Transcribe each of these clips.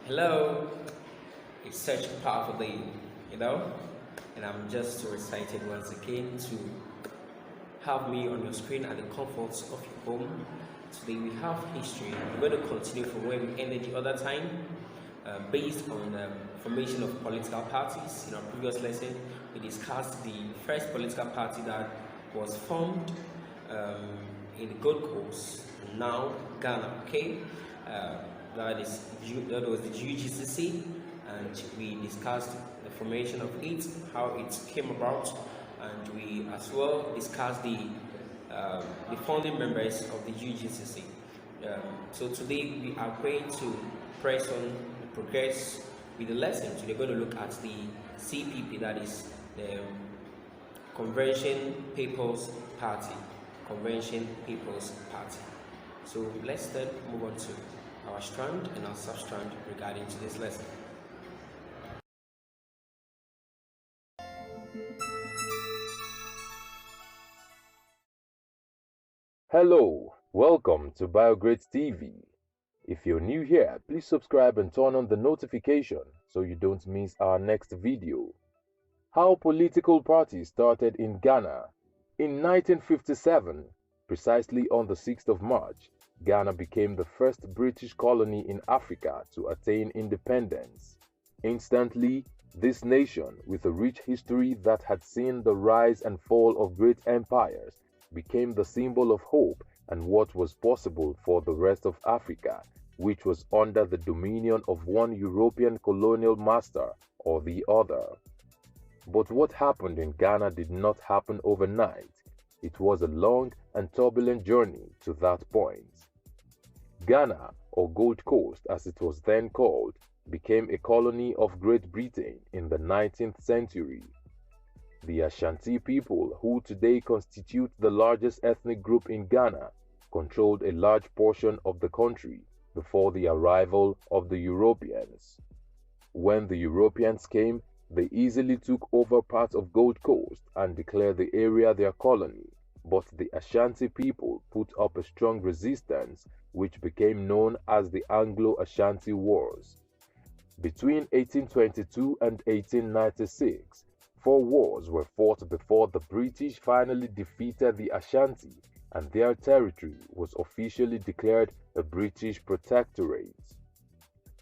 Hello, it's such a powerful day, you know, and I'm just so excited once again to have me on your screen at the comforts of your home. Today we have history. We're going to continue from where we ended the other time, based on formation of political parties. In our previous lesson, we discussed the first political party that was formed um, in the Gold Coast, now Ghana. Okay, uh, that was the UGCC, and we discussed the formation of it, how it came about, and we as well discussed the founding members of the UGCC. So today we are going to press on and progress with the lesson. So we're going to look at the C.P.P, that is the Convention People's Party. Convention People's Party. So let's then move on to our strand and our sub-strand regarding to this lesson. Hello, welcome to BioGrades TV. If you're new here, please subscribe and turn on the notification so you don't miss our next video. How political parties started in Ghana. In 1957, precisely on the 6th of March, Ghana became the first British colony in Africa to attain independence. Instantly, this nation, with a rich history that had seen the rise and fall of great empires, became the symbol of hope and what was possible for the rest of Africa, which was under the dominion of one European colonial master or the other. But what happened in Ghana did not happen overnight. It was a long and turbulent journey to that point. Ghana, or Gold Coast as it was then called, became a colony of Great Britain in the 19th century. The Ashanti people, who today constitute the largest ethnic group in Ghana, controlled a large portion of the country before the arrival of the Europeans. When the Europeans came, they easily took over parts of Gold Coast and declared the area their colony, but the Ashanti people put up a strong resistance which became known as the Anglo-Ashanti Wars. Between 1822 and 1896, 4 wars were fought before the British finally defeated the Ashanti and their territory was officially declared a British protectorate.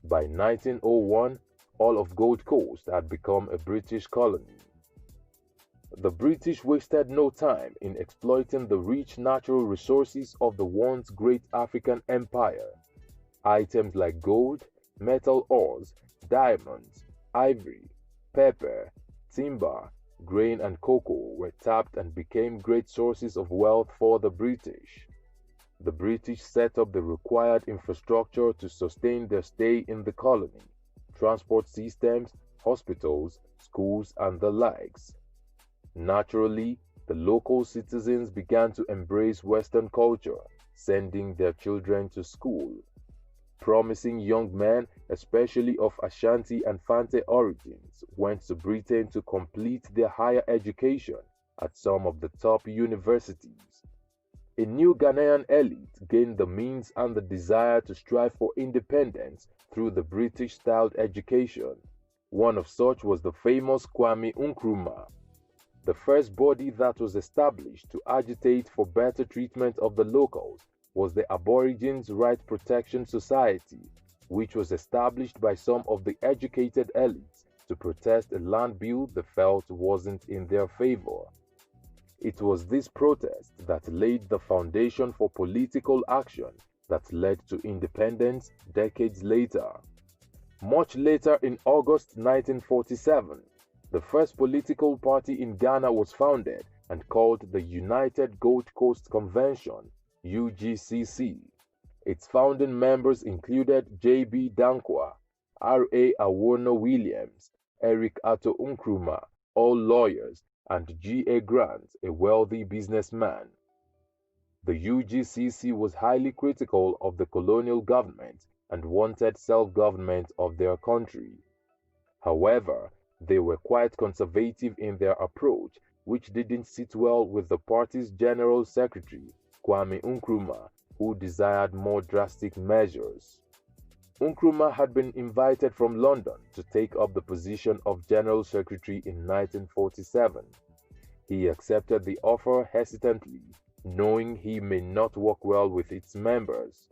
By 1901, all of Gold Coast had become a British colony. The British wasted no time in exploiting the rich natural resources of the once great African empire. Items like gold, metal ores, diamonds, ivory, pepper, timber, grain and cocoa were tapped and became great sources of wealth for the British. The British set up the required infrastructure to sustain their stay in the colony: transport systems, hospitals, schools, and the likes. Naturally, the local citizens began to embrace Western culture, sending their children to school. Promising young men, especially of Ashanti and Fante origins, went to Britain to complete their higher education at some of the top universities. A new Ghanaian elite gained the means and the desire to strive for independence through the British-styled education. One of such was the famous Kwame Nkrumah. The first body that was established to agitate for better treatment of the locals was the Aborigines Right Protection Society, which was established by some of the educated elites to protest a land bill they felt wasn't in their favor. It was this protest that laid the foundation for political action that led to independence decades later. Much later, in August 1947, the first political party in Ghana was founded and called the United Gold Coast Convention, UGCC. Its founding members included J.B. Dankwa, R.A. Awono Williams, Eric Atto Nkrumah, all lawyers, and G.A. Grant, a wealthy businessman. The UGCC was highly critical of the colonial government and wanted self-government of their country. However, they were quite conservative in their approach, which didn't sit well with the party's General Secretary, Kwame Nkrumah, who desired more drastic measures. Nkrumah had been invited from London to take up the position of General Secretary in 1947. He accepted the offer hesitantly, knowing he may not work well with its members.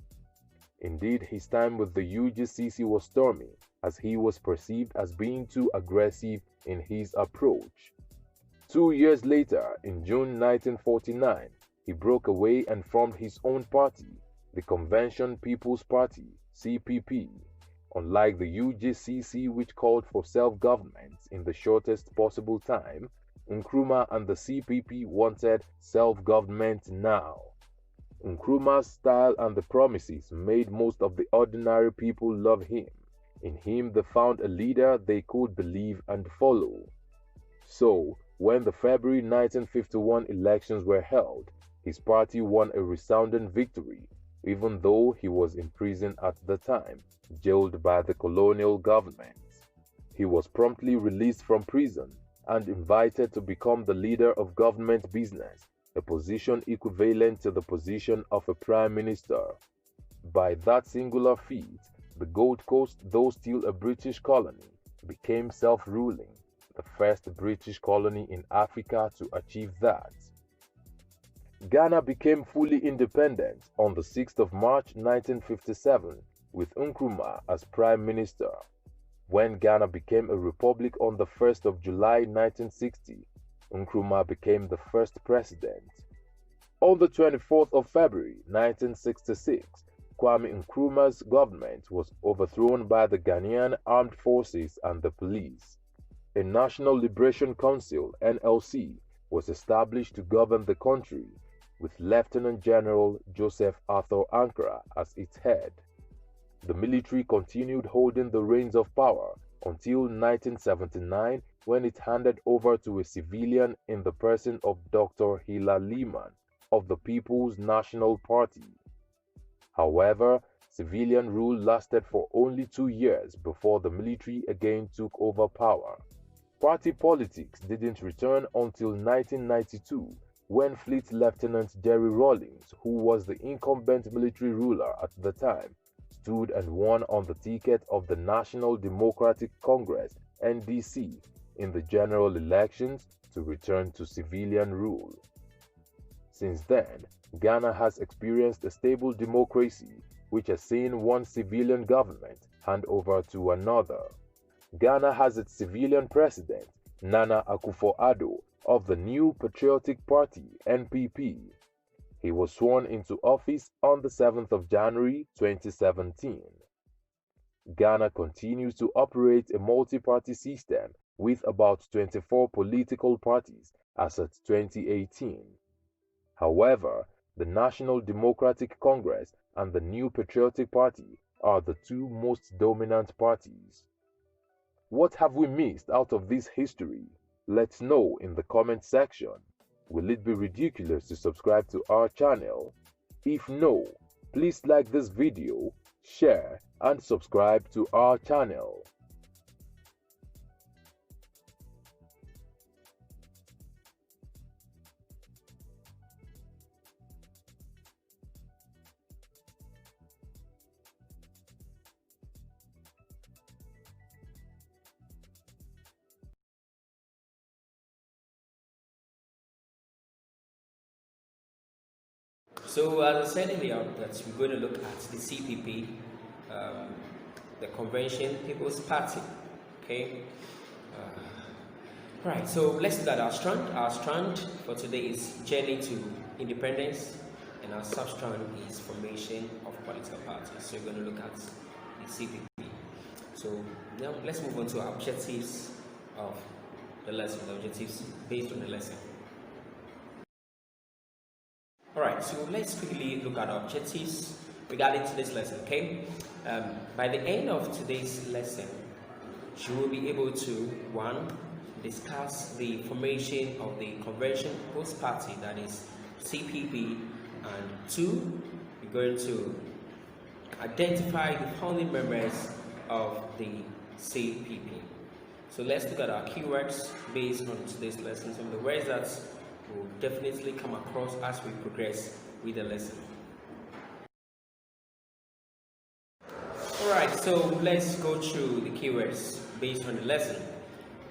Indeed, his time with the UGCC was stormy, as he was perceived as being too aggressive in his approach. 2 years later, in June 1949, he broke away and formed his own party, the Convention People's Party, C.P.P. Unlike the UGCC, which called for self-government in the shortest possible time, Nkrumah and the C.P.P. wanted self-government now. Nkrumah's style and the promises made most of the ordinary people love him. In him they found a leader they could believe and follow. So, when the February 1951 elections were held, his party won a resounding victory, even though he was in prison at the time, jailed by the colonial government. He was promptly released from prison and invited to become the leader of government business, a position equivalent to the position of a prime minister. By that singular feat, the Gold Coast, though still a British colony, became self-ruling, the first British colony in Africa to achieve that. Ghana became fully independent on the 6th of March 1957 with Nkrumah as Prime Minister. When Ghana became a republic on the 1st of July 1960, Nkrumah became the first president. On the 24th of February 1966, Kwame Nkrumah's government was overthrown by the Ghanaian Armed Forces and the police. A National Liberation Council (NLC) was established to govern the country, with Lieutenant General Joseph Arthur Ankara as its head. The military continued holding the reins of power until 1979, when it handed over to a civilian in the person of Dr. Hila Liman of the People's National Party. However, civilian rule lasted for only 2 years before the military again took over power. Party politics didn't return until 1992, when Fleet Lieutenant Jerry Rawlings, who was the incumbent military ruler at the time, stood and won on the ticket of the National Democratic Congress (NDC) in the general elections to return to civilian rule. Since then, Ghana has experienced a stable democracy, which has seen one civilian government hand over to another. Ghana has its civilian president, Nana Akufo-Addo, of the New Patriotic Party (NPP). He was sworn into office on the 7th of January 2017. Ghana continues to operate a multi-party system with about 24 political parties as at 2018. However, the National Democratic Congress and the New Patriotic Party are the two most dominant parties. What have we missed out of this history? Let's know in the comment section. Will it be ridiculous to subscribe to our channel? If no, please like this video, share, and subscribe to our channel. So as I said earlier, that we're going to look at the C.P.P, the Convention People's Party. Okay. Right. So let's look at our strand. Our strand for today is journey to independence, and our sub-strand is formation of political parties. So we're going to look at the C.P.P. So now let's move on to our objectives of the lesson. The objectives based on the lesson. Alright, so let's quickly look at our objectives regarding today's lesson, okay? By the end of today's lesson, you will be able to, 1, discuss the formation of the Convention People's Party, that is C.P.P, and 2, you're going to identify the founding members of the C.P.P. So let's look at our keywords based on today's lesson, some of the words that will definitely come across as we progress with the lesson. Alright, so let's go through the keywords based on the lesson.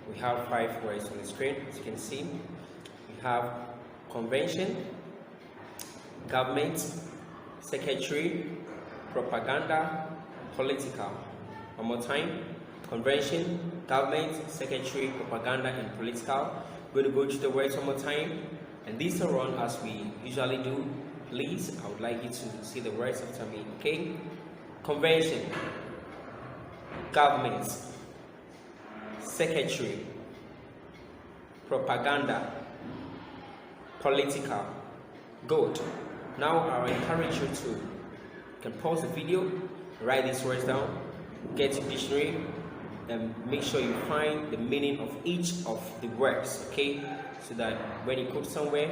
We have 5 words on the screen, as you can see. We have convention, government, secretary, propaganda, political. One more time: convention, government, secretary, propaganda, and political. We're going to go through the words one more time, and these are run as we usually do. Please, I would like you to see the words after me, okay? Convention, government, secretary, propaganda, political. Good. Now I will encourage you to, you can pause the video, write these words down, get your dictionary, and make sure you find the meaning of each of the words, okay? So that when you go somewhere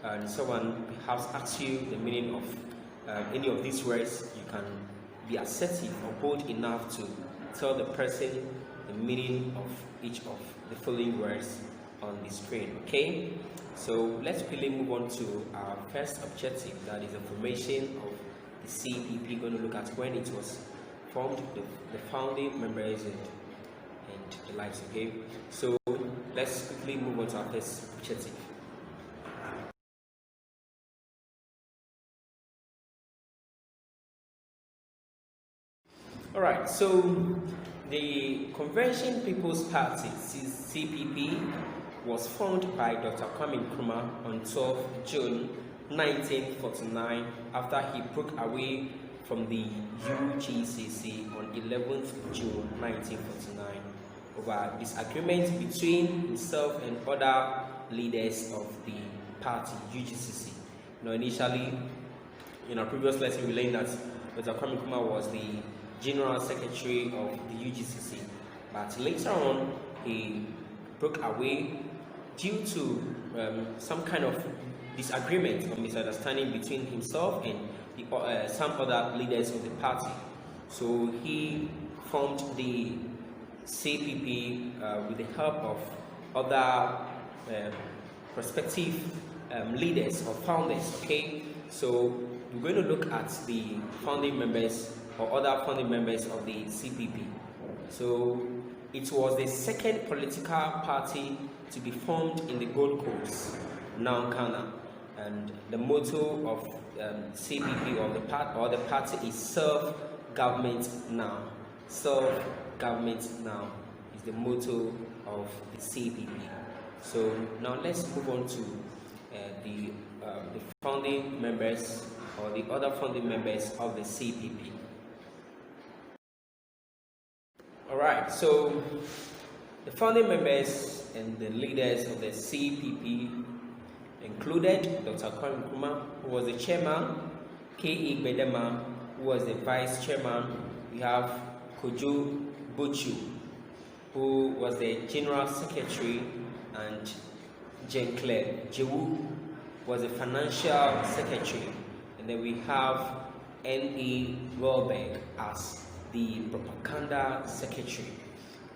and someone perhaps asks you the meaning of any of these words, you can be assertive or bold enough to tell the person the meaning of each of the following words on the screen, okay? So let's quickly move on to our first objective, that is the formation of the C.P.P. Going to look at when it was formed, the founding members and the likes, okay? So let's quickly move on to our first objective. Alright, so the Convention People's Party, C.P.P., was formed by Dr. Kwame Nkrumah on 12 June 1949 after he broke away from the UGCC on 11th June 1949 over disagreement between himself and other leaders of the party, UGCC. Initially, in our previous lesson, we learned that Dr. Kwame Nkrumah was the General Secretary of the UGCC, but later on he broke away due to some kind of disagreement or misunderstanding between himself and some other leaders of the party. So he formed the C.P.P. With the help of other prospective leaders or founders, okay? So we're going to look at the founding members or other founding members of the C.P.P. So it was the second political party to be formed in the Gold Coast, now Ghana, and the motto of C.P.P. or the party is "Serve Government Now." Serve Government Now is the motto of the C.P.P. So now let's move on to the founding members or the other founding members of the C.P.P. Alright, so the founding members and the leaders of the C.P.P. included Dr. Kwame Nkrumah, who was the chairman, K.E. Bedema, who was the vice chairman. We have Kojo Bochu, who was the general secretary, and Jean Claire Jewu was the financial secretary. And then we have N.E. Welbeck as the propaganda secretary.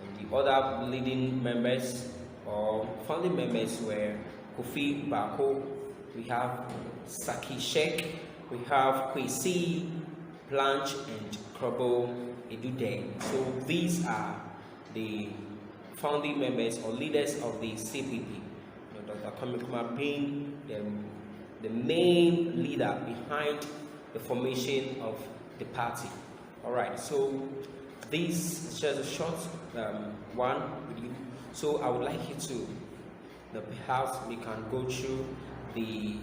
And the other leading members or founding members were Kofi Bako, we have Saki Sheikh, we have Kwesi, Blanche, and Krobo Edude. So these are the founding members or leaders of the C.P.P. Dr. Kwame Nkrumah being the main leader behind the formation of the party. Alright, so this is just a short one with you. So I would like you to perhaps we can go through the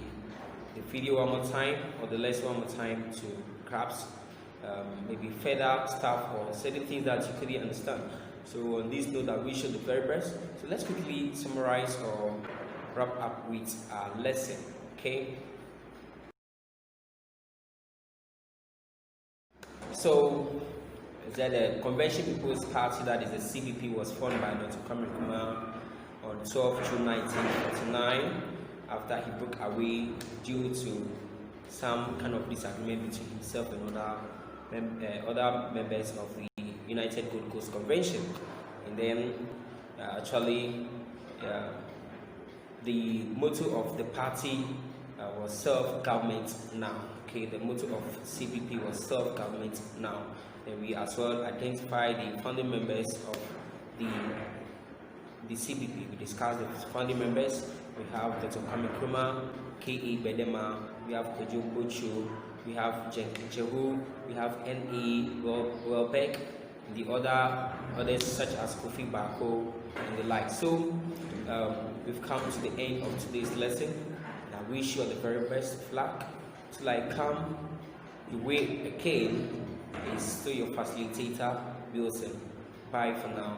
video one more time or the lesson one more time to perhaps maybe further stuff or certain things that you couldn't understand. So on this note, that we should the very best. So let's quickly summarize or wrap up with our lesson. Okay. So the Convention People's Party, that is the C.P.P., was formed by Dr. Kwame Nkrumah on 12 June 1949 after he broke away due to some kind of disagreement between himself and other members of the United Gold Coast Convention. And then the motto of the party was self-government now. Okay, the motto of C.P.P was self-government now. And we as well identify the founding members of the C.P.P. We discussed the founding members. We have Dr. Kwame Nkrumah, K.E. Bedema, we have Kojo Bocho, we have Jehu, we have N.E. Welbeck, the others such as Kofi Bako and the like. So we've come to the end of today's lesson, and I wish you all the very best of luck. Till I come the way again is still your facilitator, Wilson. Bye for now.